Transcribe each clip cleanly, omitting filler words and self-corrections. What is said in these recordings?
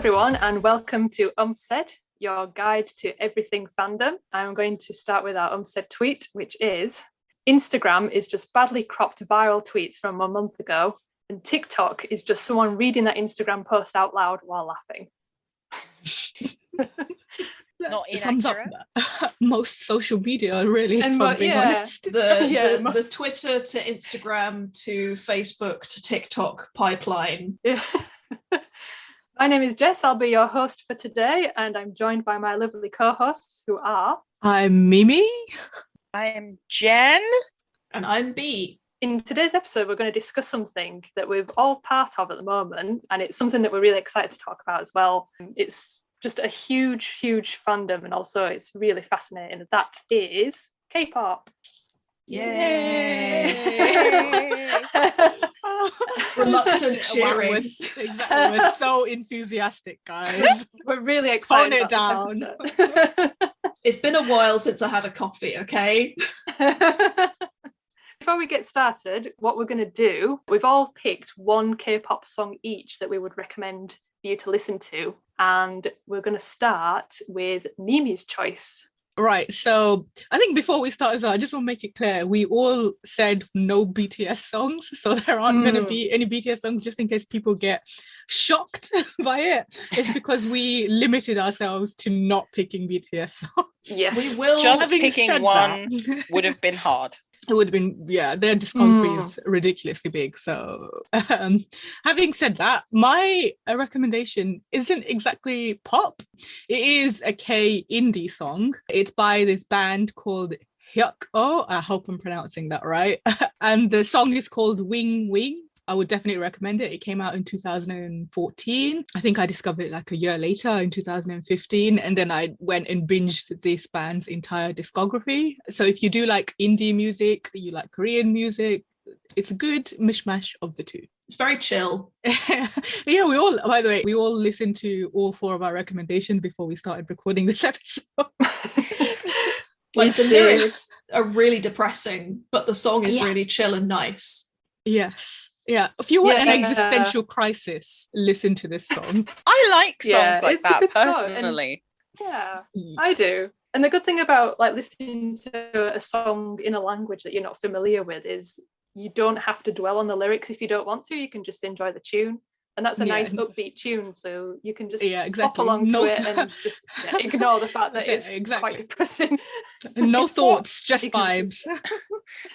everyone, and welcome to Oomfs, your guide to everything fandom. I'm going to start with our Oomfs tweet, which is: Instagram is just badly cropped viral tweets from a month ago, and TikTok is just someone reading that Instagram post out loud while laughing. Not It sums up inaccurate. most social media, really, And if I'm being honest. The Twitter to Instagram to Facebook to TikTok pipeline. Yeah. My name is Jess. I'll be your host for today, and I'm joined by my lovely co-hosts who are... I'm Mimi. I am Jen. And I'm B. In today's episode, we're going to discuss something that we're all part of at the moment, and it's something that we're really excited to talk about as well. It's just a huge fandom, and also it's really fascinating. That is K-pop. Yay! Reluctant cheering. Exactly. We're so enthusiastic, guys. We're really excited. Tone it down. It's been a while since I had a coffee, okay? Before we get started, what we're going to do, we've all picked one K-pop song each that we would recommend for you to listen to, and we're going to start with Mimi's choice. Right, so I think before we start as well, I just want to make it clear, we all said no BTS songs, so there aren't going to be any BTS songs, just in case people get shocked by it. It's because we limited ourselves to not picking BTS songs. Yeah, we will. Just picking one would have been hard. It would have been, yeah, their discography is ridiculously big. So having said that, my recommendation isn't exactly pop. It is a K indie song. It's by this band called Hyuk. I hope I'm pronouncing that right. And the song is called Wing Wing. I would definitely recommend it. It came out in 2014. I think I discovered it like a year later in 2015. And then I went and binged this band's entire discography. So if you do like indie music, you like Korean music, it's a good mishmash of the two. It's very chill. Yeah, by the way, we all listened to all four of our recommendations before we started recording this episode. Like the lyrics are really depressing, but the song is really chill and nice. Yes. Yeah, if you want an existential crisis, listen to this song. I like songs like that And, personally. I do. And the good thing about like listening to a song in a language that you're not familiar with is you don't have to dwell on the lyrics if you don't want to. You can just enjoy the tune. And that's a nice upbeat tune, so you can just pop along to it and just ignore the fact that it's quite depressing. No thoughts, just vibes.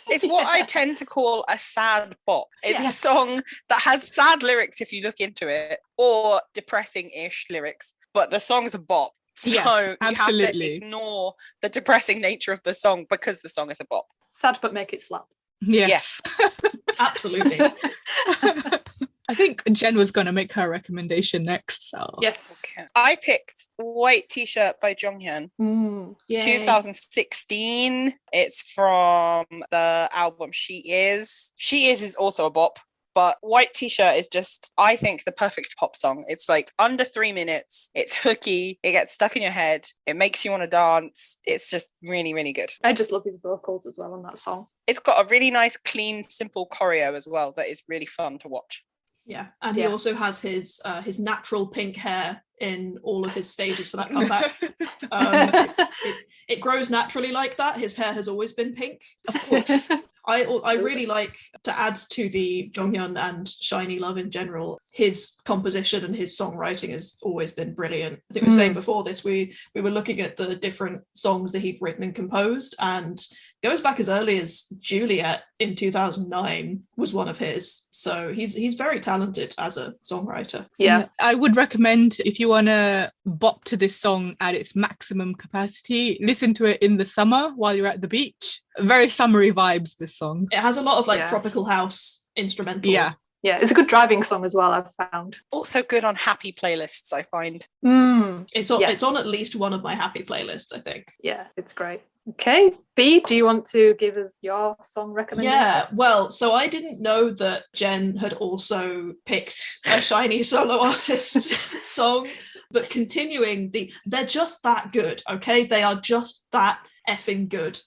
It's what I tend to call a sad bop. It's a song that has sad lyrics if you look into it, or depressing-ish lyrics, but the song's a bop. So you have to ignore the depressing nature of the song because the song is a bop. Sad but make it slap. Yes. Absolutely. I think Jen was going to make her recommendation next. So yes, okay. I picked White T-shirt by Jonghyun, 2016. It's from the album She Is. She is also a bop, but White T-shirt is just, I think, the perfect pop song. It's like under 3 minutes. It's hooky. It gets stuck in your head. It makes you want to dance. It's just really, really good. I just love his vocals as well on that song. It's got a really nice, clean, simple choreo as well that is really fun to watch. Yeah, and he also has his natural pink hair in all of his stages for that comeback. It grows naturally like that. His hair has always been pink. Of course. I really like, to add to the Jonghyun and SHINee love in general, his composition and his songwriting has always been brilliant. I think we were saying before this, we were looking at the different songs that he'd written and composed, and goes back as early as Juliet in 2009 was one of his. So he's very talented as a songwriter. Yeah. I would recommend, if you want to bop to this song at its maximum capacity, listen to it in the summer while you're at the beach. Very summery vibes, this song. It has a lot of like tropical house instrumental. Yeah, it's a good driving song as well, I've found. Also good on happy playlists, I find. It's on at least one of my happy playlists, I think. Yeah, it's great. Okay, B, do you want to give us your song recommendation? Yeah, well, so I didn't know that Jen had also picked a SHINee solo artist song, but continuing they're just that good, okay? They are just that effing good.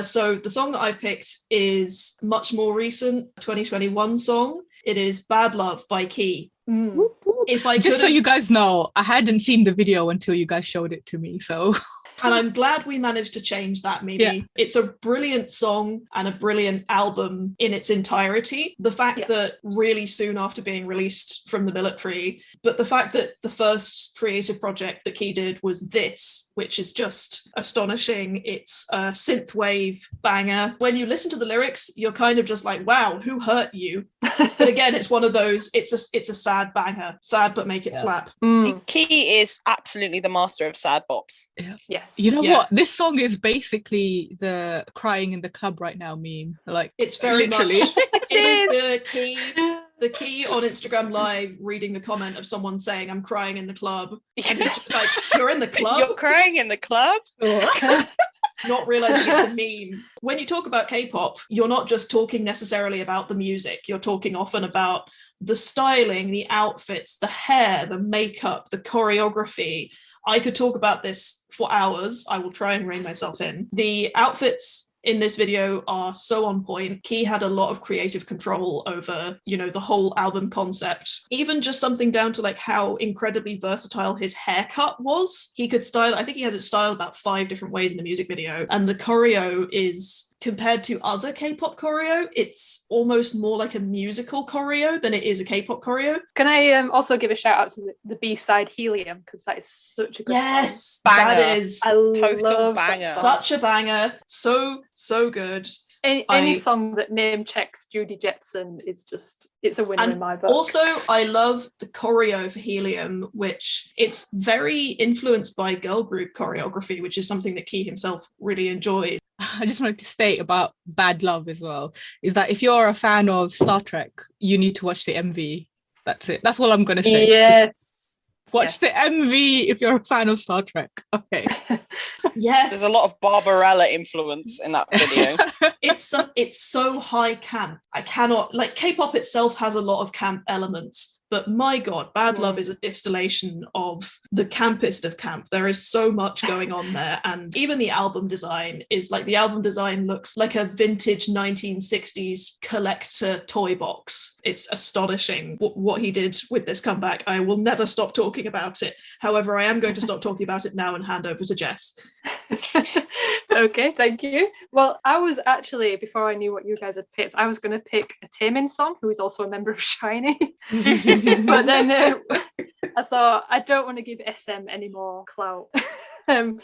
So the song that I picked is much more recent, 2021 song. It is Bad Love by Key. If I Just so could've- you guys know, I hadn't seen the video until you guys showed it to me. So And I'm glad we managed to change that, Mimi. Yeah. It's a brilliant song and a brilliant album in its entirety. The fact that really soon after being released from the military, but the fact that the first creative project that Key did was this, which is just astonishing. It's a synthwave banger. When you listen to the lyrics, you're kind of just like, wow, who hurt you? But again, it's one of those, it's a sad banger. Sad, but make it slap. Key is absolutely the master of sad bops. Yes. you know what? This song is basically the crying in the club right now meme. Like, It's very literally. much it is the key on Instagram Live reading the comment of someone saying, I'm crying in the club. And he's just like, you're in the club? You're crying in the club? Not realizing it's a meme. When you talk about K-pop, you're not just talking necessarily about the music. You're talking often about the styling, the outfits, the hair, the makeup, the choreography. I could talk about this for hours. I will try and rein myself in. The outfits in this video are so on point. Key had a lot of creative control over, the whole album concept. Even just something down to like how incredibly versatile his haircut was. He could style, I think he has it styled about 5 different ways in the music video. And the choreo is, compared to other K-pop choreo, it's almost more like a musical choreo than it is a K-pop choreo. Can I also give a shout out to the B-side Helium, because that is such a good Yes, song. that Banger. is Total banger. such a banger. So good. Any song that name checks Judy Jetson is just, it's a winner in my book. Also, I love the choreo for Helium, which it's very influenced by girl group choreography, which is something that Key himself really enjoys. I just wanted to state about Bad Love as well, is that if you're a fan of Star Trek, you need to watch the MV. That's it. That's all I'm going to say. Yes. Watch the MV if you're a fan of Star Trek. Okay. Yes. There's a lot of Barbarella influence in that video. It's so high camp. I cannot, like, K-pop itself has a lot of camp elements, but my God, Bad Love is a distillation of the campest of camp. There is so much going on there. And even the album design is like, the album design looks like a vintage 1960s collector toy box. It's astonishing what he did with this comeback. I will never stop talking about it. However, I am going to stop talking about it now and hand over to Jess. Okay, thank you. Well, I was actually, before I knew what you guys had picked, I was going to pick a Taemin song, who is also a member of SHINee. But then I thought, I don't want to give SM any more clout. So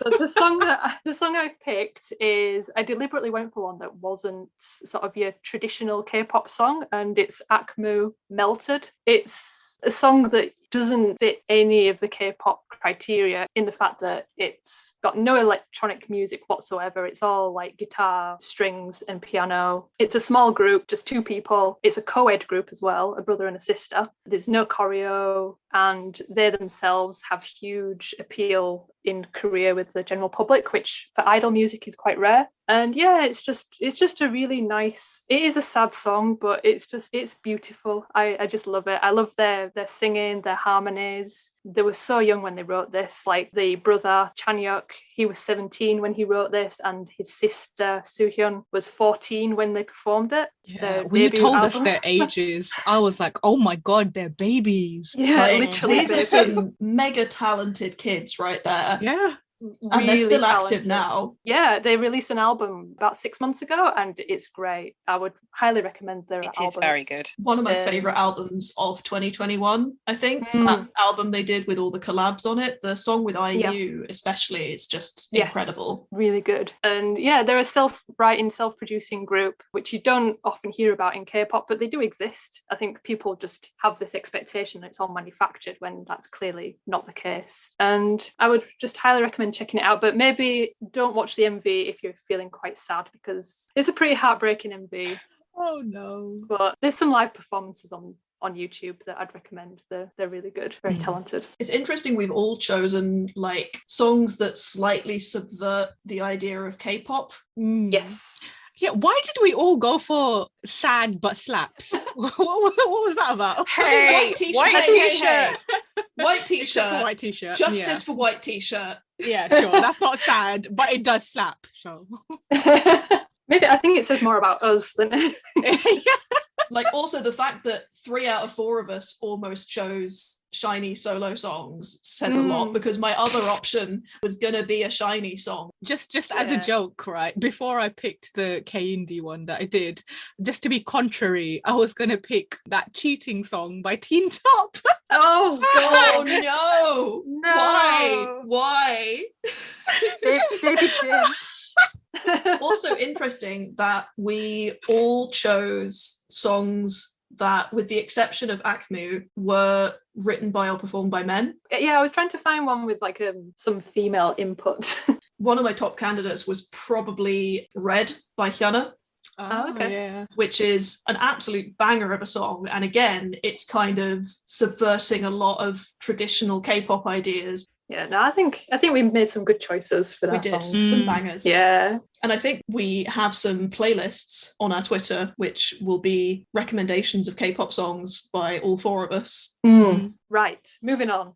the song I've picked is, I deliberately went for one that wasn't sort of your traditional K-pop song, and it's Akmu Melted. It's a song that doesn't fit any of the K-pop criteria in the fact that it's got no electronic music whatsoever. It's all like guitar, strings and piano. It's a small group, just 2 people. It's a co-ed group as well, a brother and a sister. There's no choreo, and they themselves have huge appeal in Korea with the general public, which for idol music is quite rare. And yeah, it's just a really nice, it is a sad song, but it's beautiful. I just love it. I love their singing, their harmonies. They were so young when they wrote this. Like the brother Chanyeok, he was 17 when he wrote this, and his sister Soohyun was 14 when they performed it. Yeah, when you told us their ages, I was like, oh my God, they're babies. Yeah, Like, literally. these are some mega talented kids right there. Yeah. And they're still talented. active now. Yeah, they released an album about 6 months ago, and it's great. I would highly recommend their album. It is very good. One of my favourite albums of 2021, I think. That album they did with all the collabs on it. The song with IU especially, it's just incredible. Really good. And yeah, they're a self-writing, self-producing group, which you don't often hear about in K-pop, but they do exist. I think people just have this expectation that it's all manufactured when that's clearly not the case. And I would just highly recommend checking it out, but maybe don't watch the MV if you're feeling quite sad, because it's a pretty heartbreaking MV. Oh no. But there's some live performances on YouTube that I'd recommend. They're really good, very talented. It's interesting we've all chosen like songs that slightly subvert the idea of K-pop. Yes. Yeah, why did we all go for sad but slaps? what was that about? Hey, white t-shirt. White t-shirt. White t-shirt. Justice for white t-shirt. Yeah, sure. That's not sad, but it does slap. So Maybe I think it says more about us than Like, also the fact that 3 out of 4 of us almost chose SHINee solo songs says a lot, because my other option was gonna be a SHINee song. Just as a joke, right? Before I picked the K-indie one that I did, just to be contrary, I was gonna pick that cheating song by Teen Top. Oh God! Oh no! Why? Baby Jane. Also interesting that we all chose songs that, with the exception of Akmu, were written by or performed by men. Yeah, I was trying to find one with like some female input. One of my top candidates was probably Red by Hyuna. Oh, okay. Yeah. Which is an absolute banger of a song. And again, it's kind of subverting a lot of traditional K-pop ideas. Yeah, no, I think we made some good choices for that We did song. some bangers. Yeah. And I think we have some playlists on our Twitter, which will be recommendations of K-pop songs by all 4 of us. Right, moving on.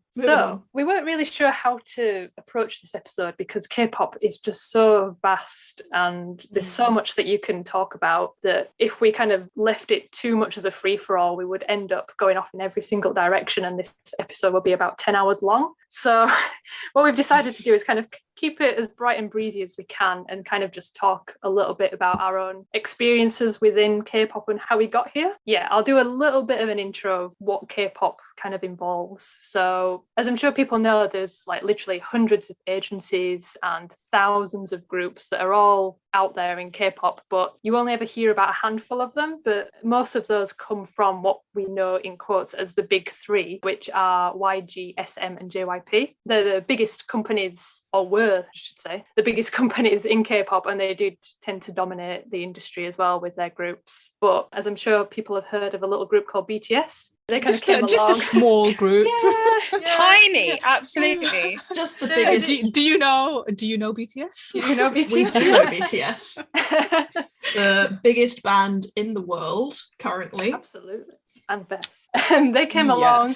We weren't really sure how to approach this episode because K-pop is just so vast and there's so much that you can talk about that if we kind of left it too much as a free-for-all, we would end up going off in every single direction, and this episode will be about 10 hours long. So what we've decided to do is kind of keep it as bright and breezy as we can and kind of just talk a little bit about our own experiences within K-pop and how we got here. Yeah, I'll do a little bit of an intro of what K-pop kind of involves. So as I'm sure people know, there's like literally hundreds of agencies and thousands of groups that are all out there in K-pop, but you only ever hear about a handful of them. But most of those come from what we know in quotes as the big 3, which are YG, SM and JYP. They're the biggest companies, or were, I should say, the biggest companies in K-pop, and they do tend to dominate the industry as well with their groups. But as I'm sure people have heard of a little group called BTS, they kind of came along. Just a small group. Tiny, absolutely. Just the biggest. Do you know BTS? Do you know BTS? We do know BTS. The biggest band in the world currently. Absolutely. And best. They came along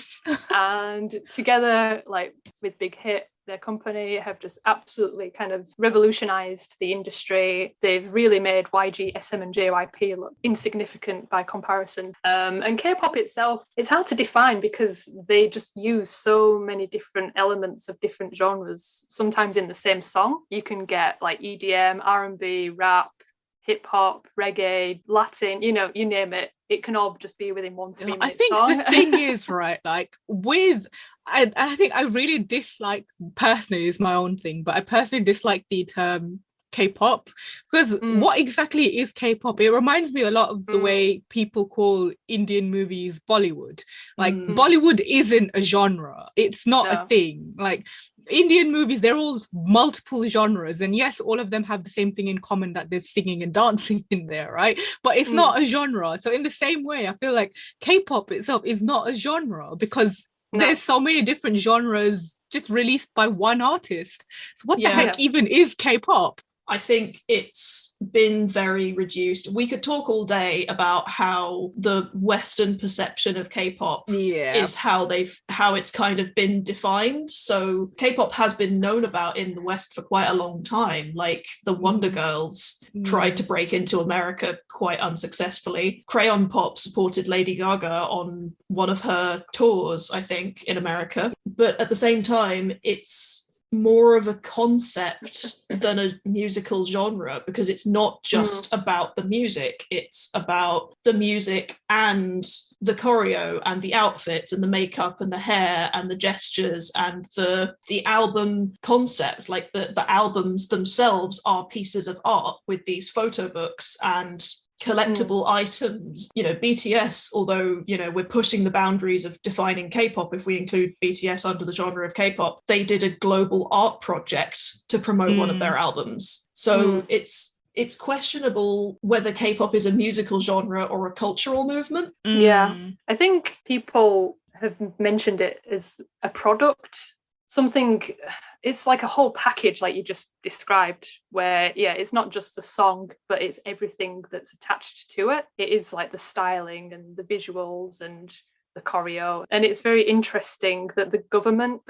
and together, like with Big Hit, their company have just absolutely kind of revolutionized the industry. They've really made YG, SM and JYP look insignificant by comparison. And K-pop itself, it's hard to define because they just use so many different elements of different genres, sometimes in the same song. You can get like EDM, R&B, rap, hip hop, reggae, Latin, you name it. It can all just be within 1 3-minute I think song. the thing is, right, like I think I really dislike, personally, is my own thing, but I personally dislike the term K-pop, because what exactly is K-pop? It reminds me a lot of the way people call Indian movies Bollywood. Like Bollywood isn't a genre. It's not a thing. Like Indian movies, they're all multiple genres, and yes, all of them have the same thing in common, that there's singing and dancing in there, right? But it's not a genre. So in the same way, I feel like K-pop itself is not a genre because there's so many different genres just released by one artist. So what the heck even is K-pop? I think it's been very reduced. We could talk all day about how the Western perception of K-pop is how it's kind of been defined. So K-pop has been known about in the West for quite a long time. Like the Wonder Girls tried to break into America quite unsuccessfully. Crayon Pop supported Lady Gaga on one of her tours, I think, in America. But at the same time, it's more of a concept than a musical genre, because it's not just about the music, it's about the music and the choreo and the outfits and the makeup and the hair and the gestures and the album concept. Like the albums themselves are pieces of art with these photo books and collectible items. BTS, although we're pushing the boundaries of defining K-pop if we include BTS under the genre of K-pop, they did a global art project to promote one of their albums. So it's questionable whether K-pop is a musical genre or a cultural movement. I think people have mentioned it as a product, something. It's like a whole package, like you just described, where it's not just the song, but it's everything that's attached to it. It is like the styling and the visuals and the choreo. And it's very interesting that the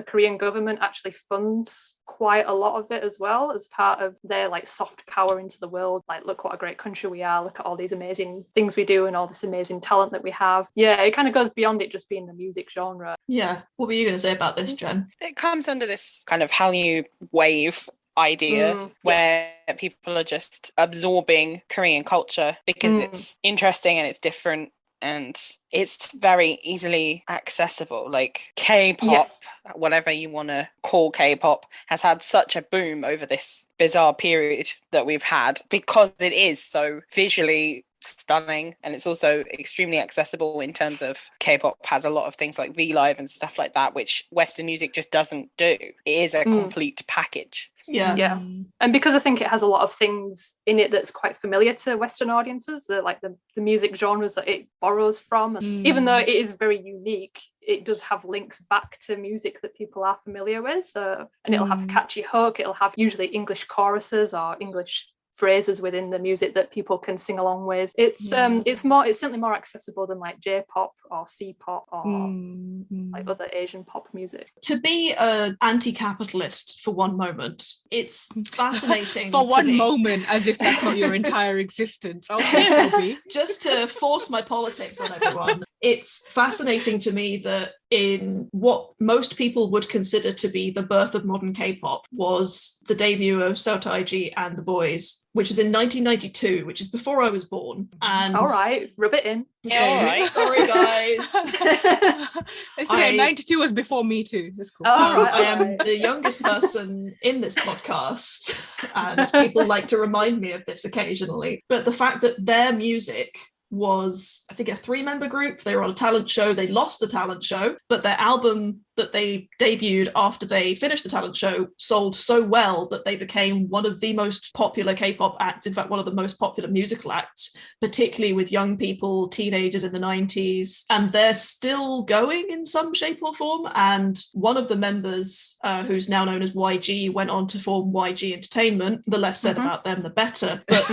Korean government actually funds quite a lot of it as well, as part of their like soft power into the world. Like, look what a great country we are, look at all these amazing things we do and all this amazing talent that we have. Yeah, it kind of goes beyond it just being the music genre. Yeah. What were you going to say about this, Jen? It comes under this kind of Hallyu wave idea where people are just absorbing Korean culture because it's interesting and it's different and it's very easily accessible. Like K-pop, whatever you want to call K-pop, has had such a boom over this bizarre period that we've had because it is so visually stunning, and it's also extremely accessible in terms of K-pop has a lot of things like V-Live and stuff like that, which Western music just doesn't do. It is a complete package. Yeah. And because I think it has a lot of things in it that's quite familiar to Western audiences, like the music genres that it borrows from. And even though it is very unique, it does have links back to music that people are familiar with. And it'll have a catchy hook. It'll have usually English choruses or English phrases within the music that people can sing along with. It's certainly more accessible than like J-pop or C-pop or like other Asian pop music. To be an anti-capitalist for one moment, it's fascinating. For one moment, as if that's not your entire existence. Okay, Shelby. Just to force my politics on everyone, it's fascinating to me that in what most people would consider to be the birth of modern K-pop was the debut of So Taiji and the Boys, which was in 1992, which is before I was born. And all right, rub it in. All right. Sorry, guys. It's okay, 92 was before me too. That's cool. I am the youngest person in this podcast, and people like to remind me of this occasionally. But the fact that their music was, I think, a 3-member group. They were on a talent show. They lost the talent show, but their album that they debuted after they finished the talent show sold so well that they became one of the most popular K-pop acts, in fact, one of the most popular musical acts, particularly with young people, teenagers in the 90s. And they're still going in some shape or form. And one of the members, who's now known as YG, went on to form YG Entertainment. The less said about them, the better. But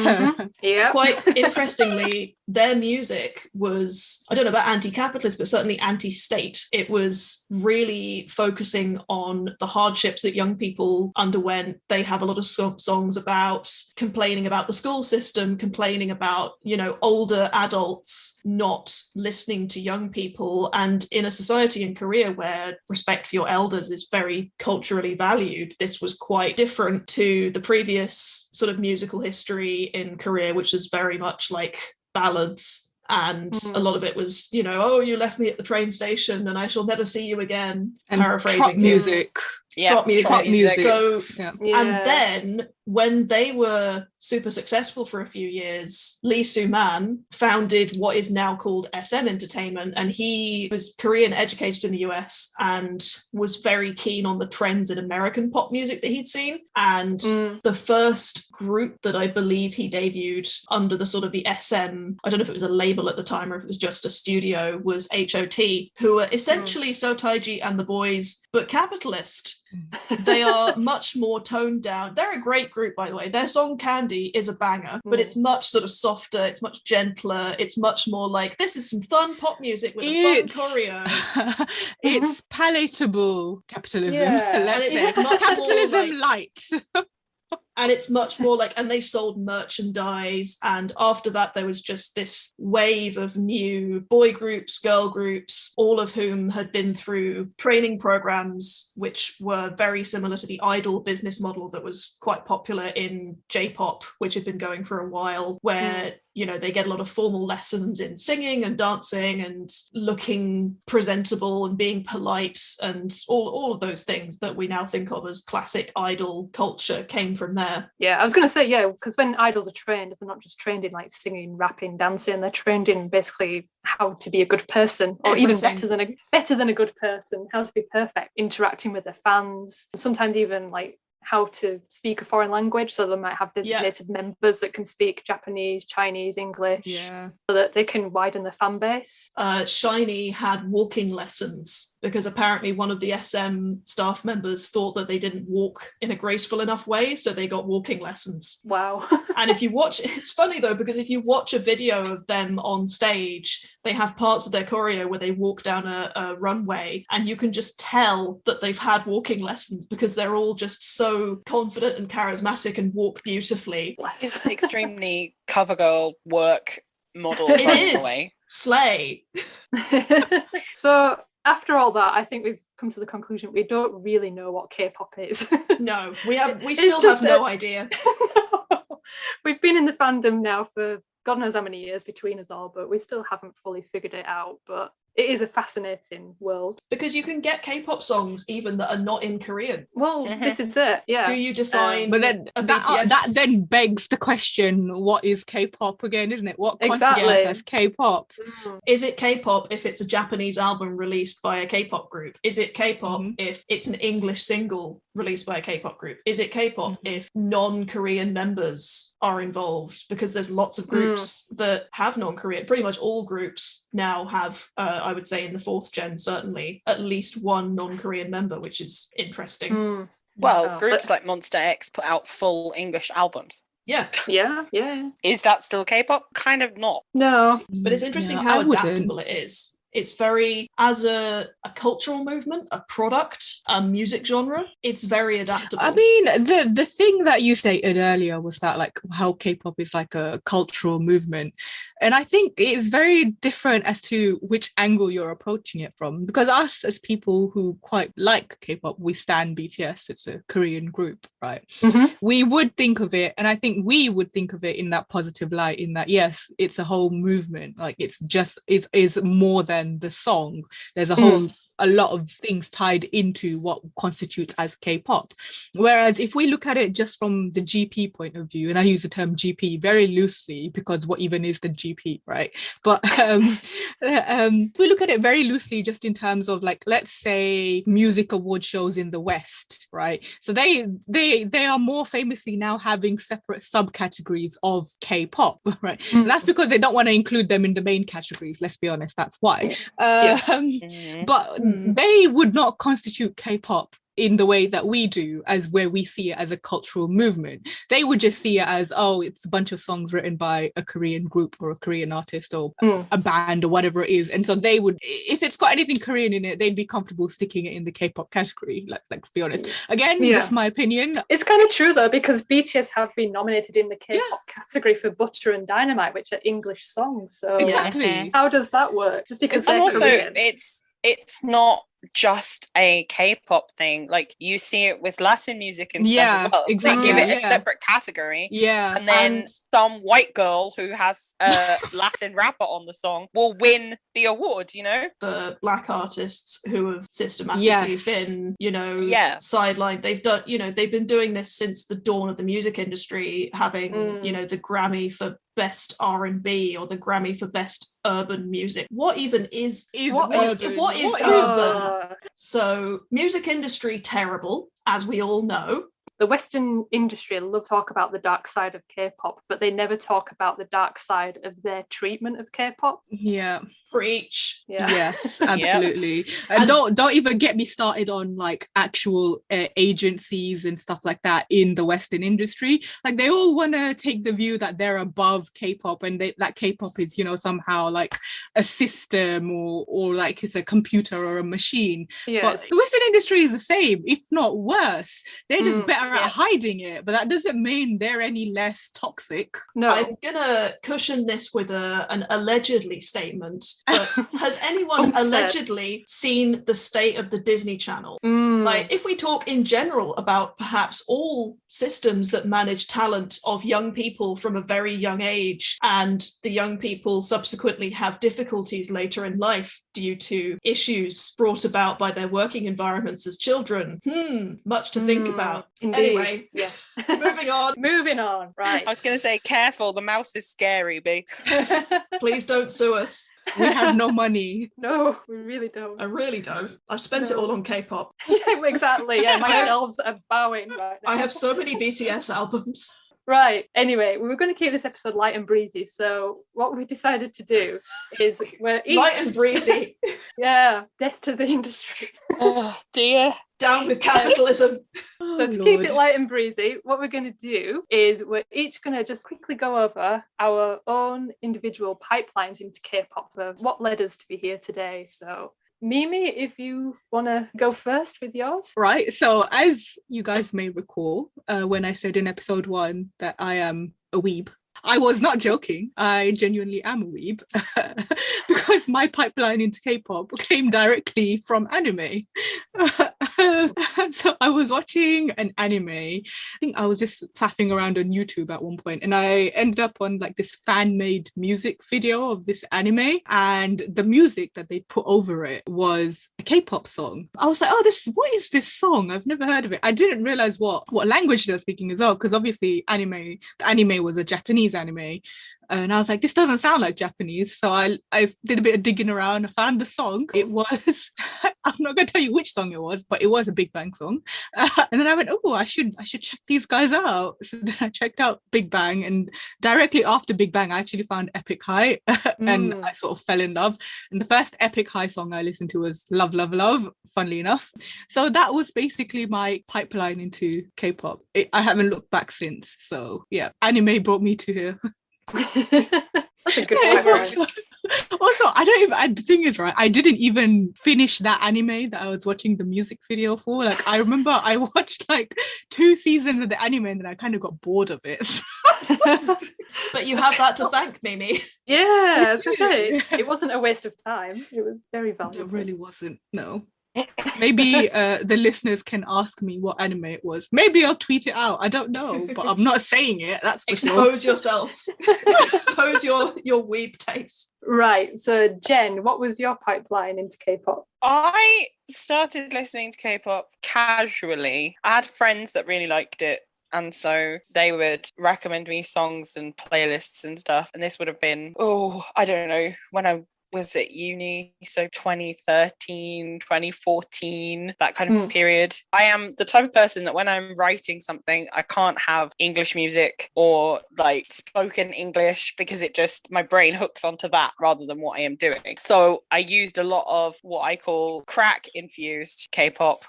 quite interestingly, their music was, I don't know about anti-capitalist, but certainly anti-state. It was really focusing on the hardships that young people underwent. They have a lot of songs about complaining about the school system, complaining about, older adults not listening to young people. And in a society in Korea where respect for your elders is very culturally valued, this was quite different to the previous sort of musical history in Korea, which is very much like ballads. And a lot of it was, oh, you left me at the train station and I shall never see you again. And paraphrasing trot music. Trot music. So, Yeah. And then when they were super successful for a few years, Lee Soo-man founded what is now called SM Entertainment. And he was Korean, educated in the US, and was very keen on the trends in American pop music that he'd seen. And the first group that I believe he debuted under the sort of the SM, I don't know if it was a label at the time or if it was just a studio, was HOT, who are essentially So Taiji and the Boys, but capitalist. They are much more toned down. They're a great group, by the way. Their song Candy is a banger, but it's much sort of softer, it's much gentler, it's much more like, this is some fun pop music with a fun choreo. It's palatable capitalism, let's and say. it's much Capitalism more light. And it's much more like, and they sold merchandise. And after that, there was just this wave of new boy groups, girl groups, all of whom had been through training programs, which were very similar to the idol business model that was quite popular in J-pop, which had been going for a while, where they get a lot of formal lessons in singing and dancing and looking presentable and being polite, and all of those things that we now think of as classic idol culture came from there. Yeah, I was going to say, because when idols are trained, they're not just trained in like singing, rapping, dancing, they're trained in basically how to be a good person, or even better than a good person, how to be perfect, interacting with their fans, sometimes even like how to speak a foreign language. So they might have designated members that can speak Japanese, Chinese, English, so that they can widen their fan base. SHINee had walking lessons because apparently one of the SM staff members thought that they didn't walk in a graceful enough way, so they got walking lessons. Wow. And if you watch, it's funny though, because if you watch a video of them on stage, they have parts of their choreo where they walk down a runway, and you can just tell that they've had walking lessons because they're all just so confident and charismatic and walk beautifully. It's extremely cover girl work model. It runway. is slay. So after all that, I think we've come to the conclusion we don't really know what K-pop is. No, we still have no idea. We've been in the fandom now for God knows how many years between us all, but we still haven't fully figured it out. But it is a fascinating world. Because you can get K-pop songs even that are not in Korean. Well, this is it, yeah. Do you define But then a that BTS? then begs the question, what is K-pop again, isn't it? What Exactly. constitutes as K-pop? Is it K-pop if it's a Japanese album released by a K-pop group? Is it K-pop if it's an English single released by a K-pop group? Is it K-pop if non-Korean members are involved? Because there's lots of groups that have non-Korean. Pretty much all groups now have, I would say in the fourth gen certainly, at least one non-Korean member, which is interesting. Well, groups like Monster X put out full English albums. Yeah. Yeah. Is that still K-pop? Kind of not. No. But it's interesting No, how I wouldn't. adaptable it is. It's very, as a cultural movement, a product, a music genre, it's very adaptable. I mean, the thing that you stated earlier was that like how K-pop is like a cultural movement. And I think it is very different as to which angle you're approaching it from. Because us as people who quite like K-pop, we stan BTS, it's a Korean group, right? We would think of it, and I think we would think of it in that positive light, in that, yes, it's a whole movement. Like it's more than the song. There's a lot of things tied into what constitutes as K-pop. Whereas if we look at it just from the GP point of view, and I use the term GP very loosely because what even is the GP, right? But if we look at it very loosely just in terms of like, let's say music award shows in the West, right? So they are more famously now having separate subcategories of K-pop, right? And that's because they don't want to include them in the main categories, let's be honest, that's why. But they would not constitute K-pop in the way that we do, as where we see it as a cultural movement. They would just see it as, oh, it's a bunch of songs written by a Korean group or a Korean artist or a band or whatever it is. And so they would, if it's got anything Korean in it, they'd be comfortable sticking it in the K-pop category. Let's be honest. Again, just my opinion. It's kind of true though, because BTS have been nominated in the K-pop category for Butter and Dynamite, which are English songs. So Exactly. how does that work? Just because they're And also Korean? it's not just a K-pop thing. Like you see it with Latin music and stuff as well. Exactly. They give it a separate category. Yeah. And then some white girl who has a Latin rapper on the song will win the award, you know? The black artists who have systematically been, sidelined. They've been doing this since the dawn of the music industry, having, the Grammy for best R&B or the Grammy for best urban music. What even is urban? So music industry terrible, as we all know. The Western industry love talk about the dark side of K-pop, but they never talk about the dark side of their treatment of K-pop. Yeah. Preach. Yeah. Yes, absolutely. And don't even get me started on like actual agencies and stuff like that in the Western industry. Like they all want to take the view that they're above K-pop and that K-pop is, somehow like a system or like it's a computer or a machine. Yes. But the Western industry is the same, if not worse. They're just better at hiding it, but that doesn't mean they're any less toxic. No. I'm gonna cushion this with an allegedly statement, but has anyone allegedly seen the state of the Disney Channel? Like, if we talk in general about perhaps all systems that manage talent of young people from a very young age, and the young people subsequently have difficulties later in life due to issues brought about by their working environments as children. Much to think about. Indeed. Anyway, moving on. Right. I was going to say, careful, the mouse is scary, B. Please don't sue us. We have no money. No, we really don't. I really don't. I've spent it all on K-pop. Yeah, exactly. Yeah, my shelves are bowing right now. I have so many BTS albums. Right. Anyway, we were going to keep this episode light and breezy. So what we decided to do is we're each... Light and breezy. Yeah, death to the industry. Oh dear. Down with capitalism. So to keep it light and breezy, what we're going to do is we're each going to just quickly go over our own individual pipelines into K-pop. So what led us to be here today. So Mimi, if you want to go first with yours. Right. So as you guys may recall, when I said in episode 1 that I am a weeb, I was not joking. I genuinely am a weeb because my pipeline into K-pop came directly from anime. So I was watching an anime. I think I was just faffing around on YouTube at one point, and I ended up on like this fan-made music video of this anime, and the music that they put over it was a K-pop song. I was like, oh, what is this song? I've never heard of it. I didn't realize what language they're speaking as well, because obviously the anime was a Japanese anime. And I was like, this doesn't sound like Japanese. So I did a bit of digging around. I found the song. It was, I'm not going to tell you which song it was, but it was a Big Bang song. And then I went, oh, I should check these guys out. So then I checked out Big Bang. And directly after Big Bang, I actually found Epic High. And I sort of fell in love. And the first Epic High song I listened to was Love, Love, Love, funnily enough. So that was basically my pipeline into K-pop. I haven't looked back since. So yeah, anime brought me to here. That's a good Yeah, one. also, the thing is, right, I didn't even finish that anime that I was watching the music video for. Like, I remember I watched like 2 seasons of the anime and then I kind of got bored of it. But you have that to thank, Mimi. Yeah, I was going to say, it wasn't a waste of time. It was very valuable. It really wasn't, no. Maybe the listeners can ask me what anime it was. Maybe I'll tweet it out. I don't know, but I'm not saying it. That's for Expose sure. yourself. Expose your weeb taste. Right. So Jen, what was your pipeline into K-pop? I started listening to K-pop casually. I had friends that really liked it, and so they would recommend me songs and playlists and stuff. And this would have been, I don't know, when I was at uni, so 2013, 2014, that kind of period. I am the type of person that when I'm writing something, I can't have English music or like spoken English, because it just, my brain hooks onto that rather than what I am doing. So I used a lot of what I call crack infused K-pop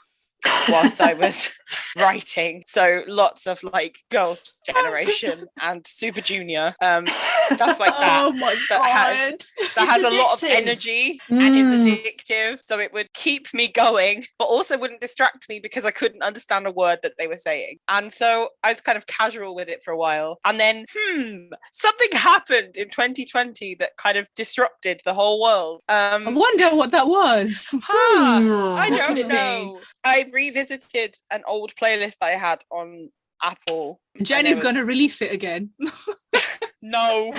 whilst I was writing. So lots of like Girls' Generation and Super Junior, stuff like that. Oh my God. That has a lot of energy and is addictive. So it would keep me going, but also wouldn't distract me because I couldn't understand a word that they were saying. And so I was kind of casual with it for a while. And then, something happened in 2020 that kind of disrupted the whole world. I wonder what that was. I What could don't it know. I revisited an old playlist I had on Apple. Jen is going to release it again. No.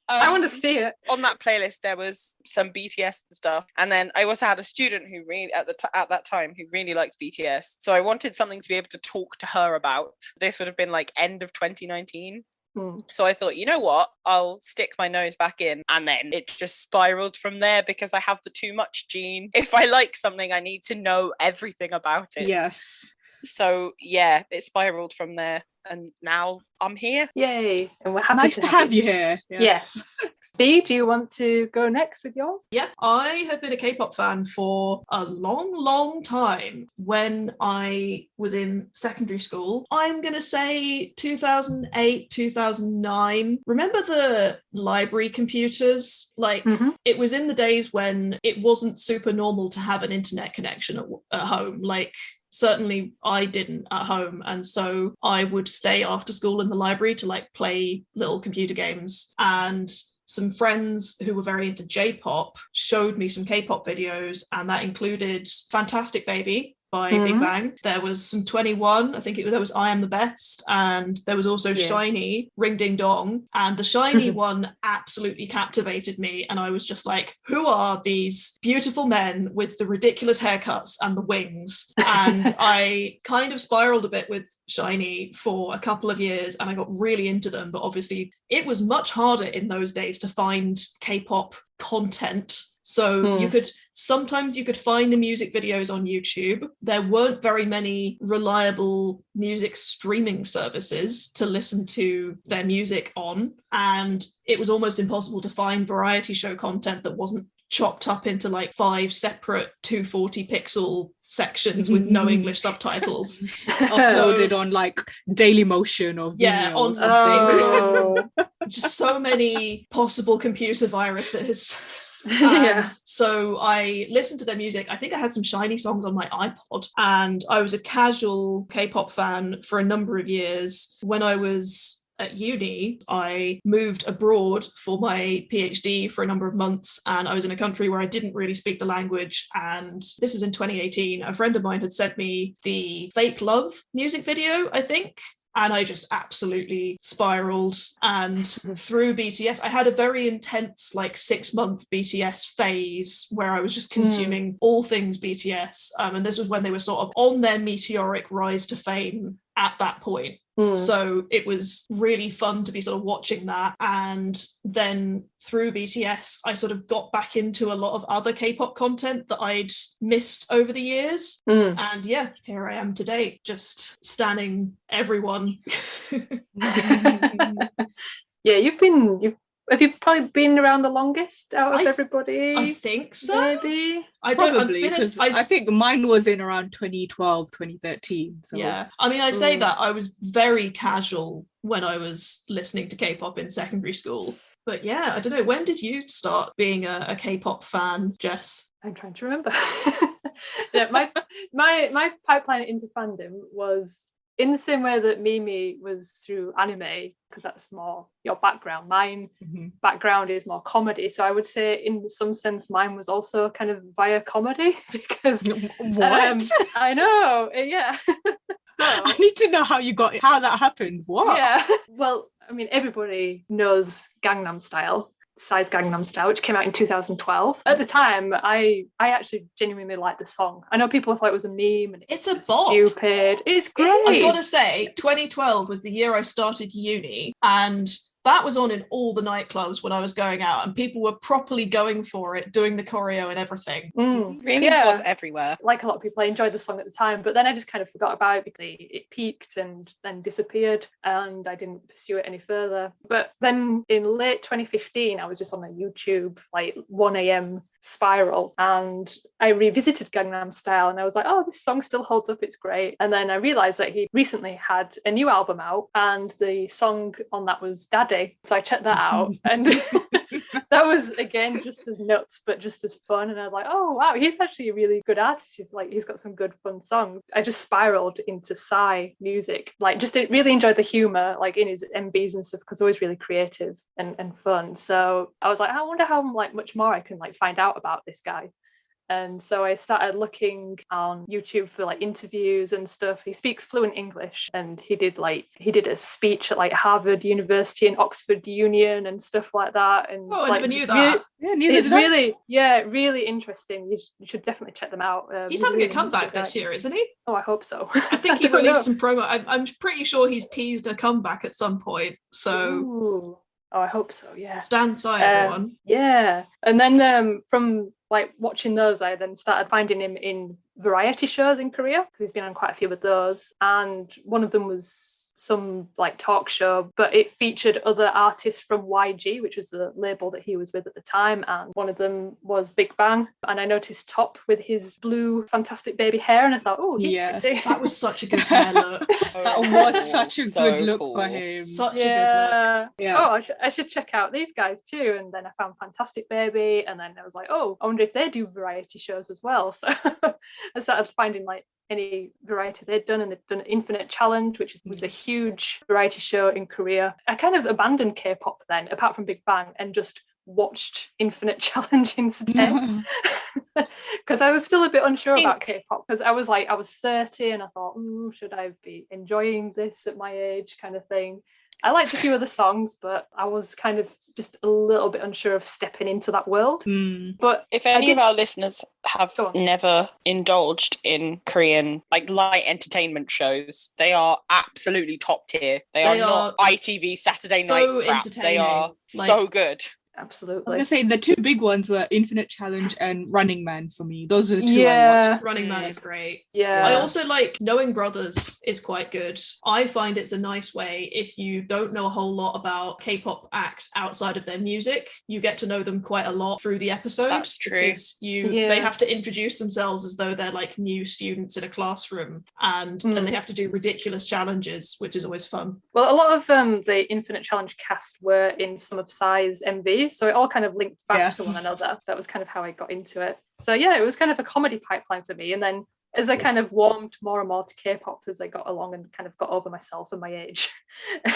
I want to see it. On that playlist, there was some BTS and stuff. And then I also had a student who really, at that time, who really liked BTS. So I wanted something to be able to talk to her about. This would have been like end of 2019. So I thought, you know what, I'll stick my nose back in. And then it just spiraled from there because I have the too much gene. If I like something, I need to know everything about it. Yes. So yeah, it spiraled from there. And now I'm here. Yay. And we're happy Nice to have you here. Yes. B, do you want to go next with yours? Yeah, I have been a K-pop fan for a long, long time. When I was in secondary school, I'm going to say 2008, 2009. Remember the library computers? Like, it was in the days when it wasn't super normal to have an internet connection at home. Like, certainly I didn't at home, and so I would stay after school in the library to like play little computer games. And some friends who were very into J-pop showed me some K-pop videos, and that included Fantastic Baby by Big Bang. There was some 21, I think there was I Am the Best, and there was also Shiny, Ring Ding Dong, and the Shiny one absolutely captivated me, and I was just like, who are these beautiful men with the ridiculous haircuts and the wings? And I kind of spiraled a bit with Shiny for a couple of years, and I got really into them, but obviously it was much harder in those days to find K-pop content. So you could find the music videos on YouTube. There weren't very many reliable music streaming services to listen to their music on, and it was almost impossible to find variety show content that wasn't chopped up into like 5 separate 240 pixel sections with no English subtitles. Uploaded on like Daily Motion or Vimeo or something. Just so many possible computer viruses. Yeah. So I listened to their music. I think I had some SHINee songs on my iPod, and I was a casual K-pop fan for a number of years. When I was at uni, I moved abroad for my PhD for a number of months, and I was in a country where I didn't really speak the language. And this was in 2018. A friend of mine had sent me the Fake Love music video, I think. And I just absolutely spiraled. And through BTS, I had a very intense, like 6-month BTS phase where I was just consuming all things BTS. And this was when they were sort of on their meteoric rise to fame at that point. So it was really fun to be sort of watching that. And then through BTS, I sort of got back into a lot of other K-pop content that I'd missed over the years. And yeah, here I am today, just stanning everyone. Yeah, have you probably been around the longest out of everybody? I think so. Maybe. Probably, because I think mine was in around 2012, 2013. So. Yeah, I mean, I'd say that I was very casual when I was listening to K-pop in secondary school. But yeah, I don't know, when did you start being a K-pop fan, Jess? I'm trying to remember. Yeah, my pipeline into fandom was in the same way that Mimi was through anime, because that's more your background. Mine background is more comedy. So I would say in some sense mine was also kind of via comedy, because I know, yeah. So, I need to know how that happened. What? Yeah. Well, I mean, everybody knows Gangnam Style. Psy's Gangnam Style, which came out in 2012. At the time, I actually genuinely liked the song. I know people thought it was a meme and it's a bop. Stupid. It's great. I've got to say, 2012 was the year I started uni, and that was on in all the nightclubs when I was going out, and people were properly going for it, doing the choreo and everything. Really was everywhere. Like a lot of people, I enjoyed the song at the time, but then I just kind of forgot about it because it peaked and then disappeared, and I didn't pursue it any further. But then in late 2015, I was just on a YouTube, like 1 a.m. spiral, and I revisited Gangnam Style, and I was like, oh, this song still holds up, it's great. And then I realised that he recently had a new album out, and the song on that was Daddy. So I checked that out, and that was again just as nuts but just as fun. And I was like, oh wow, he's actually a really good artist. He's got some good fun songs. I just spiraled into Psy music, like just really enjoyed the humor like in his MVs and stuff, because always really creative and fun. So I was like, I wonder how like much more I can like find out about this guy. And so I started looking on YouTube for like interviews and stuff. He speaks fluent English, and he did a speech at like Harvard University and Oxford Union and stuff like that. And I like, never knew that. Yeah, neither did I. Really interesting. You should definitely check them out. He's having a comeback this year, isn't he? Oh, I hope so. I think he released some promo. I'm pretty sure he's teased a comeback at some point. So. Ooh. Oh, I hope so. Yeah. Stand Psy, everyone. Yeah, and then from like watching those, I then started finding him in variety shows in Korea, because he's been on quite a few of those, and one of them was some like talk show, but it featured other artists from YG, which was the label that he was with at the time, and one of them was Big Bang. And I noticed Top with his blue fantastic baby hair, and I thought, oh, he's pretty. That was such a good hair look. That was such a good look for him. Such a good look. Yeah. Oh, I should check out these guys too. And then I found Fantastic Baby, and then I was like, oh, I wonder if they do variety shows as well. So I started finding like any variety they'd done, and they'd done Infinite Challenge, which was a huge variety show in Korea. I kind of abandoned K-pop then, apart from Big Bang, and just watched Infinite Challenge instead, because I was still a bit unsure about K-pop, because I was 30 and I thought, should I be enjoying this at my age, kind of thing. I liked a few of the songs, but I was kind of just a little bit unsure of stepping into that world. But if any of our listeners have never indulged in Korean like light entertainment shows, they are absolutely top tier. They are not ITV Saturday night crap. They are so good. I was absolutely. gonna say the two big ones were Infinite Challenge and Running Man for me. Those are the two I Yeah. watched. Running Man is great. Yeah. I also like Knowing Brothers is quite good. I find it's a nice way if you don't know a whole lot about K-pop act outside of their music, you get to know them quite a lot through the episode. That's true. Because they have to introduce themselves as though they're like new students in a classroom, and then they have to do ridiculous challenges, which is always fun. Well, a lot of the Infinite Challenge cast were in some of Psy's MVs, so it all kind of linked back to one another. That was kind of how I got into it. So yeah, it was kind of a comedy pipeline for me. And then as I kind of warmed more and more to K-pop as I got along and kind of got over myself and my age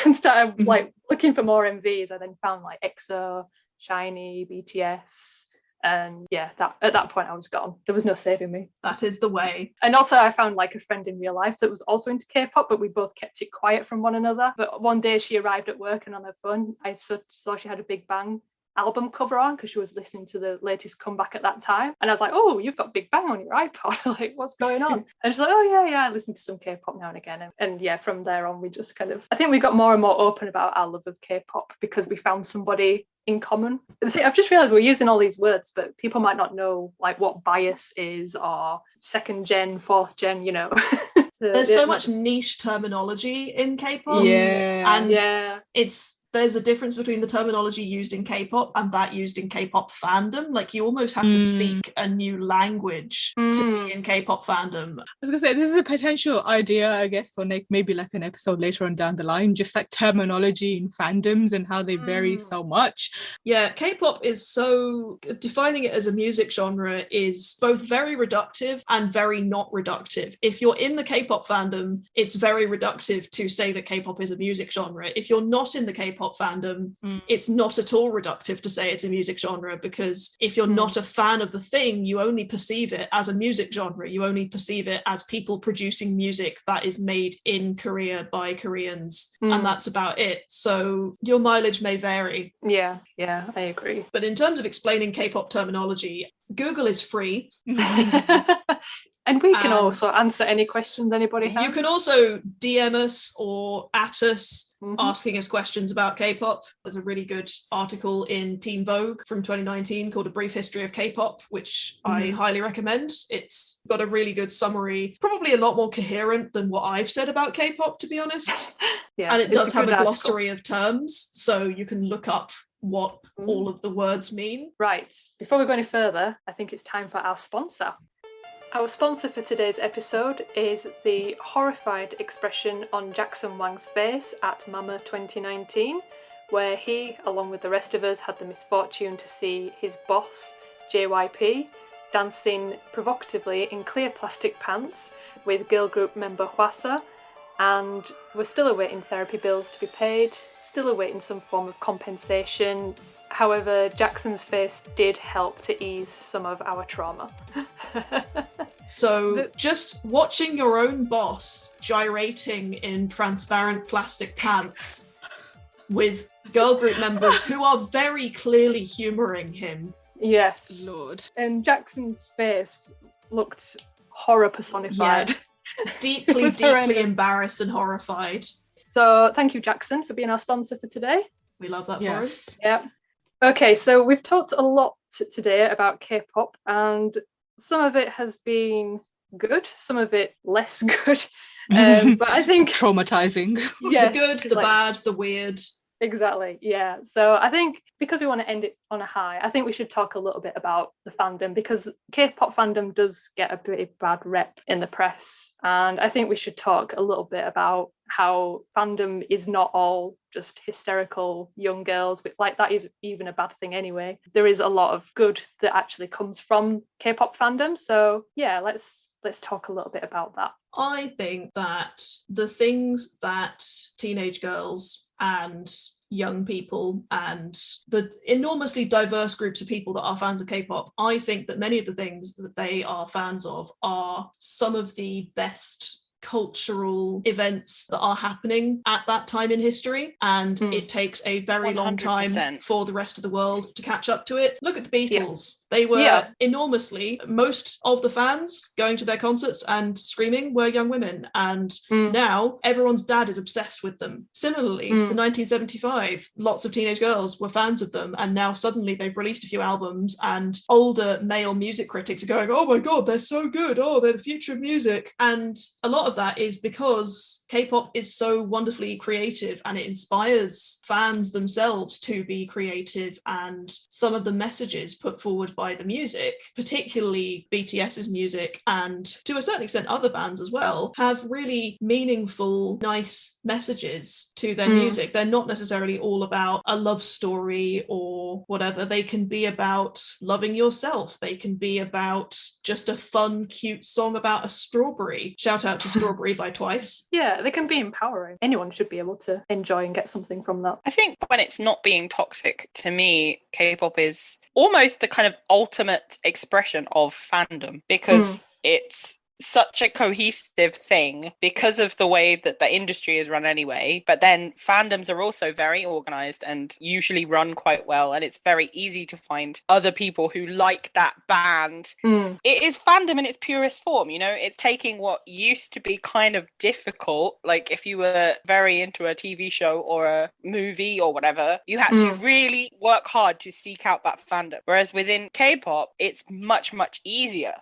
and started like looking for more MVs, I then found like EXO, SHINee, BTS. And yeah, at that point I was gone. There was no saving me. That is the way. And also I found like a friend in real life that was also into K-pop, but we both kept it quiet from one another. But one day she arrived at work, and on her phone I saw she had a Big Bang album cover on because she was listening to the latest comeback at that time. And I was like, oh, you've got Big Bang on your iPod. Like, what's going on? And she's like, oh yeah, I listen to some K-pop now and again. And yeah, from there on we just kind of, I think we got more and more open about our love of K-pop because we found somebody in common. I've just realized we're using all these words, but people might not know like what bias is or second gen, fourth gen, you know. There's so much niche terminology in K-pop. And there's a difference between the terminology used in K-pop and that used in K-pop fandom. Like, you almost have to speak a new language to be in K-pop fandom. I was gonna say, this is a potential idea, I guess, for maybe like an episode later on down the line, just like terminology in fandoms and how they vary so much. Yeah, K-pop is so, defining it as a music genre is both very reductive and very not reductive. If you're in the K-pop fandom, it's very reductive to say that K-pop is a music genre. If you're not in the K-pop fandom, it's not at all reductive to say it's a music genre, because if you're not a fan of the thing, you only perceive it as a music genre. You only perceive it as people producing music that is made in Korea by Koreans, and that's about it. So your mileage may vary. Yeah, I agree. But in terms of explaining K-pop terminology, Google is free. And we can also answer any questions anybody has. You can also DM us or at us asking us questions about K-pop. There's a really good article in Teen Vogue from 2019 called A Brief History of K-pop, which I highly recommend. It's got a really good summary, probably a lot more coherent than what I've said about K-pop, to be honest. And it does have a glossary of terms, so you can look up what all of the words mean. Right, before we go any further, I think it's time for our sponsor. Our sponsor for today's episode is the horrified expression on Jackson Wang's face at Mama 2019, where he, along with the rest of us, had the misfortune to see his boss, JYP, dancing provocatively in clear plastic pants with girl group member Hwasa, and we're still awaiting therapy bills to be paid, still awaiting some form of compensation. However, Jackson's face did help to ease some of our trauma. So just watching your own boss gyrating in transparent plastic pants with girl group members who are very clearly humouring him. Yes. Lord. And Jackson's face looked horror personified. Yeah. Deeply embarrassed and horrified. So thank you, Jackson, for being our sponsor for today. We love that for us. Yeah. Okay, so we've talked a lot today about K-pop, and some of it has been good, some of it less good. But I think traumatizing. The good, the bad, the weird. Exactly, yeah. So I think because we want to end it on a high, I think we should talk a little bit about the fandom, because K-pop fandom does get a pretty bad rep in the press. And I think we should talk a little bit about how fandom is not all just hysterical young girls. Like, that is even a bad thing anyway. There is a lot of good that actually comes from K-pop fandom. So yeah, let's talk a little bit about that. I think that the things that teenage girls and young people and the enormously diverse groups of people that are fans of K-pop, I think that many of the things that they are fans of are some of the best cultural events that are happening at that time in history, and it takes a very long time 100%. for the rest of the world to catch up to it. Look at the Beatles. They were enormously, most of the fans going to their concerts and screaming were young women, and now everyone's dad is obsessed with them. Similarly, the 1975, lots of teenage girls were fans of them, and now suddenly they've released a few albums and older male music critics are going, oh my god, they're so good, oh, they're the future of music. And a lot of that is because K-pop is so wonderfully creative, and it inspires fans themselves to be creative, and some of the messages put forward by the music, particularly BTS's music, and to a certain extent other bands as well, have really meaningful, nice messages to their music. They're not necessarily all about a love story or whatever. They can be about loving yourself. They can be about just a fun, cute song about a strawberry. Shout out to Strawberry by Twice. Yeah, they can be empowering. Anyone should be able to enjoy and get something from that. I think when it's not being toxic, to me, K-pop is almost the kind of ultimate expression of fandom, because it's such a cohesive thing because of the way that the industry is run anyway. But then fandoms are also very organized and usually run quite well, and it's very easy to find other people who like that band. It is fandom in its purest form, you know. It's taking what used to be kind of difficult, like if you were very into a TV show or a movie or whatever, you had to really work hard to seek out that fandom, whereas within K-pop it's much easier.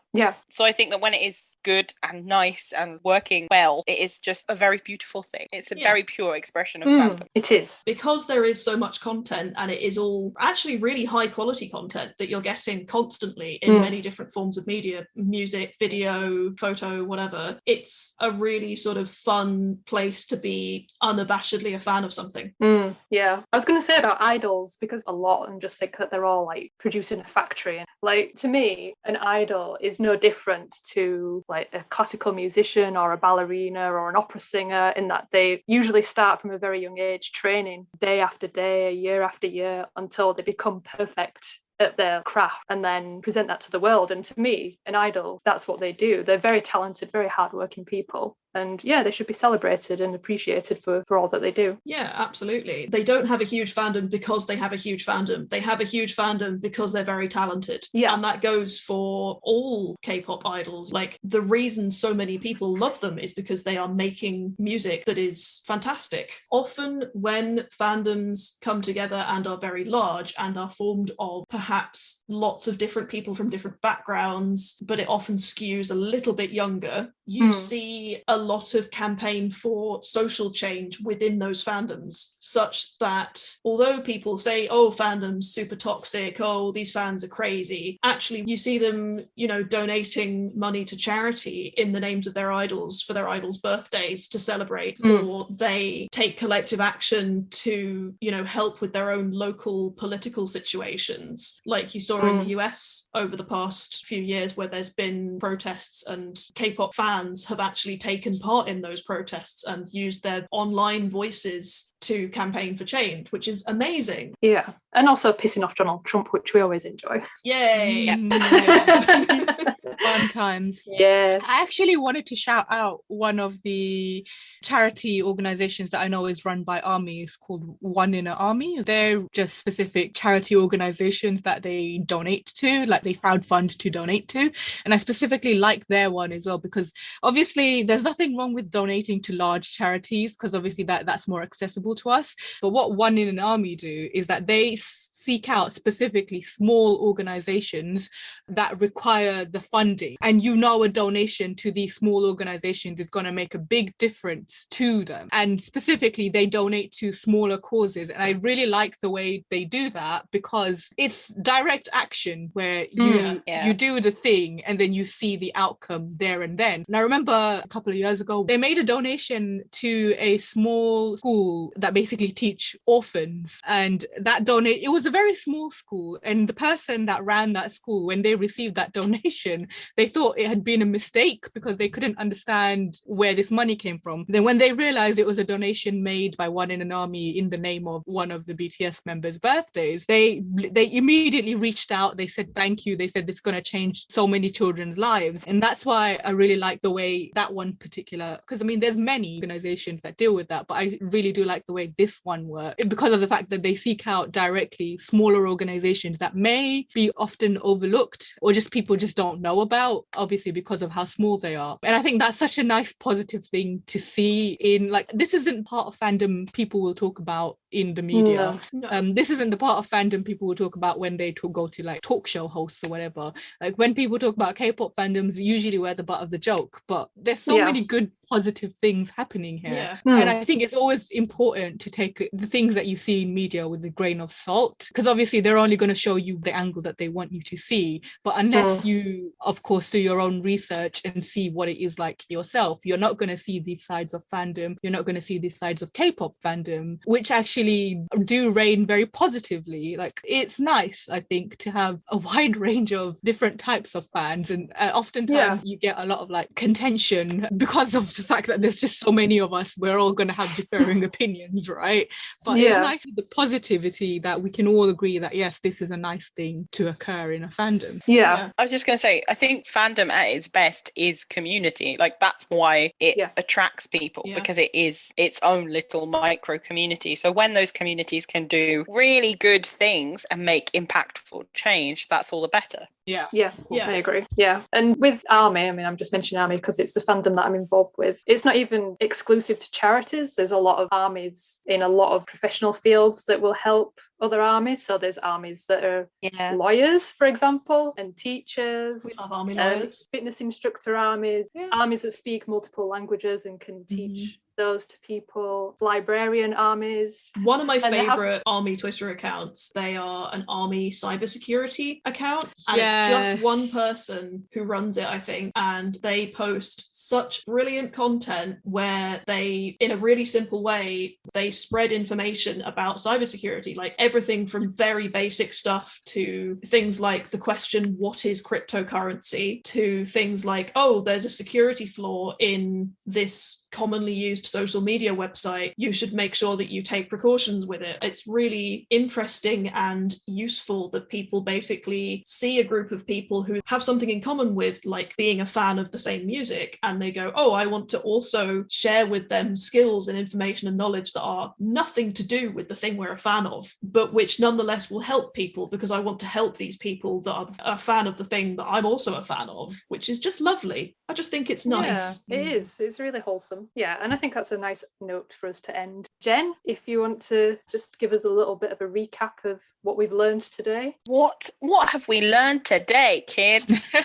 So I think that when it is good and nice and working well, it is just a very beautiful thing. It's a very pure expression of fandom. It is. Because there is so much content, and it is all actually really high quality content that you're getting constantly in many different forms of media, music, video, photo, whatever. It's a really sort of fun place to be unabashedly a fan of something. Yeah. I was going to say about idols, because a lot and just think that they're all like produced in a factory. Like, to me, an idol is no different to like a classical musician or a ballerina or an opera singer, in that they usually start from a very young age, training day after day, year after year, until they become perfect at their craft and then present that to the world. And to me, an idol, that's what they do. They're very talented, very hardworking people. And yeah, they should be celebrated and appreciated for all that they do. Yeah, absolutely. They don't have a huge fandom because they have a huge fandom. They have a huge fandom because they're very talented. Yeah. And that goes for all K-pop idols. Like, the reason so many people love them is because they are making music that is fantastic. Often when fandoms come together and are very large and are formed of perhaps lots of different people from different backgrounds, but it often skews a little bit younger, you see a lot of campaign for social change within those fandoms, such that although people say, oh, fandom's super toxic, oh, these fans are crazy, actually you see them, you know, donating money to charity in the names of their idols for their idols' birthdays to celebrate, or they take collective action to, you know, help with their own local political situations, like you saw in the US over the past few years, where there's been protests and K-pop fans have actually taken part in those protests and used their online voices to campaign for change, which is amazing. Yeah. And also pissing off Donald Trump, which we always enjoy. Yay. Fun times. Yeah. I actually wanted to shout out one of the charity organizations that I know is run by armies, called One in an Army. They're just specific charity organizations that they donate to, like they crowdfund to donate to. And I specifically like their one as well, because obviously there's nothing wrong with donating to large charities, because obviously that's more accessible to us. But what One in an Army do is that they seek out specifically small organizations that require the funding, and you know, a donation to these small organizations is going to make a big difference to them, and specifically they donate to smaller causes. And I really like the way they do that, because it's direct action where you do the thing and then you see the outcome there and then. And I remember a couple of years ago they made a donation to a small school that basically teach orphans, and that it was a very small school, and the person that ran that school, when they received that donation, they thought it had been a mistake because they couldn't understand where this money came from. Then when they realized it was a donation made by one in an army in the name of one of the BTS members' birthdays, they immediately reached out. They said thank you. They said this is going to change so many children's lives. And that's why I really like the way that one particular, because I mean there's many organizations that deal with that, but I really do like the way this one works because of the fact that they seek out directly smaller organizations that may be often overlooked or just people just don't know about, obviously because of how small they are. And I think that's such a nice positive thing to see in, like, this isn't part of fandom people will talk about in the media. No. This isn't the part of fandom people will talk about when they go to like talk show hosts or whatever. Like when people talk about K-pop fandoms, usually we're the butt of the joke, but there's so many good positive things happening here. And I think it's always important to take the things that you see in media with a grain of salt, because obviously they're only going to show you the angle that they want you to see, but unless you of course do your own research and see what it is like yourself, you're not going to see these sides of fandom, you're not going to see these sides of K-pop fandom, which actually do reign very positively. Like, it's nice, I think, to have a wide range of different types of fans, and oftentimes you get a lot of like contention because of the fact that there's just so many of us. We're all going to have differing opinions, right? But it's nice the positivity that we can all agree that yes, this is a nice thing to occur in a fandom. I was just going to say, I think fandom at its best is community. Like, that's why it attracts people, because it is its own little micro community. So when those communities can do really good things and make impactful change, that's all the better. I agree. And with ARMY, I mean, I'm just mentioning ARMY because it's the fandom that I'm involved with. It's not even exclusive to charities. There's a lot of armies in a lot of professional fields that will help other armies. So there's armies that are lawyers, for example, and teachers. We love army lawyers. Fitness instructor armies, armies that speak multiple languages and can teach those to people, librarian armies. One of my favorite army Twitter accounts, they are an army cybersecurity account, and it's just one person who runs it, I think, and they post such brilliant content where they, in a really simple way, they spread information about cybersecurity, like everything from very basic stuff to things like the question, what is cryptocurrency, to things like, oh, there's a security flaw in this commonly used social media website, you should make sure that you take precautions with it. It's really interesting and useful that people basically see a group of people who have something in common with, like, being a fan of the same music, and they go, oh, I want to also share with them skills and information and knowledge that are nothing to do with the thing we're a fan of, but which nonetheless will help people, because I want to help these people that are a fan of the thing that I'm also a fan of, which is just lovely. I just think it's nice. It is. It's really wholesome. And I think that's a nice note for us to end. Jen, if you want to just give us a little bit of a recap of what we've learned today. What have we learned today, kids?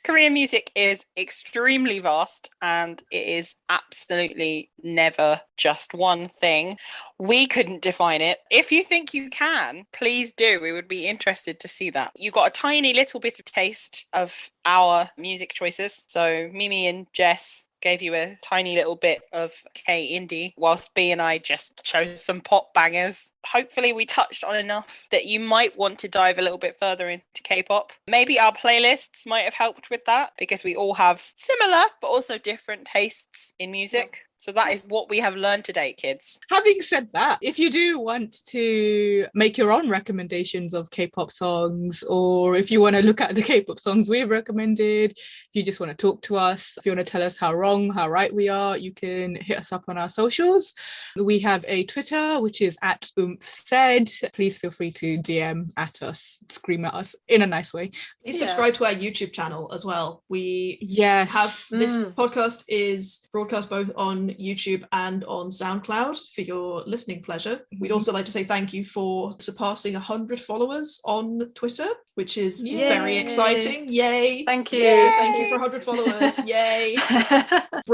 Korean music is extremely vast, and it is absolutely never just one thing. We couldn't define it. If you think you can, please do. We would be interested to see that. You got a tiny little bit of taste of our music choices. So Mimi and Jess gave you a tiny little bit of K-indie, whilst B and I just chose some pop bangers. Hopefully we touched on enough that you might want to dive a little bit further into K-pop. Maybe our playlists might have helped with that, because we all have similar but also different tastes in music. So that is what we have learned today, kids. Having said that, if you do want to make your own recommendations of K-pop songs, or if you want to look at the K-pop songs we've recommended, if you just want to talk to us, if you want to tell us how wrong, how right we are, you can hit us up on our socials. We have a Twitter, which is at oomfs. Please feel free to DM at us, scream at us in a nice way. Please subscribe to our YouTube channel as well. We have this podcast is broadcast both on YouTube and on SoundCloud for your listening pleasure. We'd also like to say thank you for surpassing 100 followers on Twitter. which is Yay. very exciting. Yay. Thank you. Yay. Thank you for 100 followers. Yay.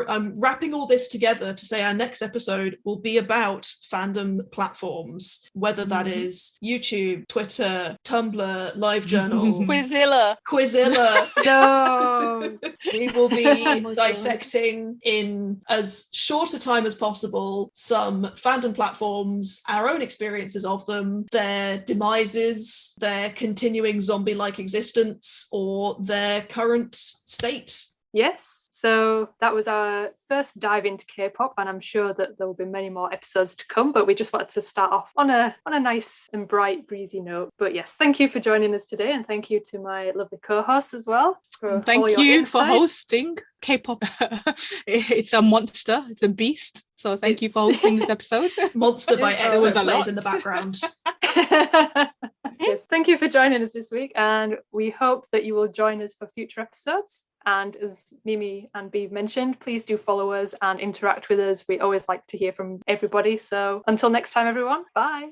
I'm wrapping all this together to say our next episode will be about fandom platforms, whether that is YouTube, Twitter, Tumblr, LiveJournal, Quizilla. No. We will be Oh my dissecting in as short a time as possible some fandom platforms, our own experiences of them, their demises, their continuing zombie-like existence, or their current state. Yes. So that was our first dive into K-pop, and I'm sure that there will be many more episodes to come, but we just wanted to start off on a nice and bright, breezy note. But yes, thank you for joining us today, and thank you to my lovely co-hosts as well. Thank you for hosting K-pop. It's a monster, it's a beast. So thank you for hosting this episode. Monster by It was EXO a plays lot. in the background. Yes, thank you for joining us this week, and we hope that you will join us for future episodes. And as Mimi and Beeve mentioned, please do follow us and interact with us. We always like to hear from everybody. So until next time, everyone, bye.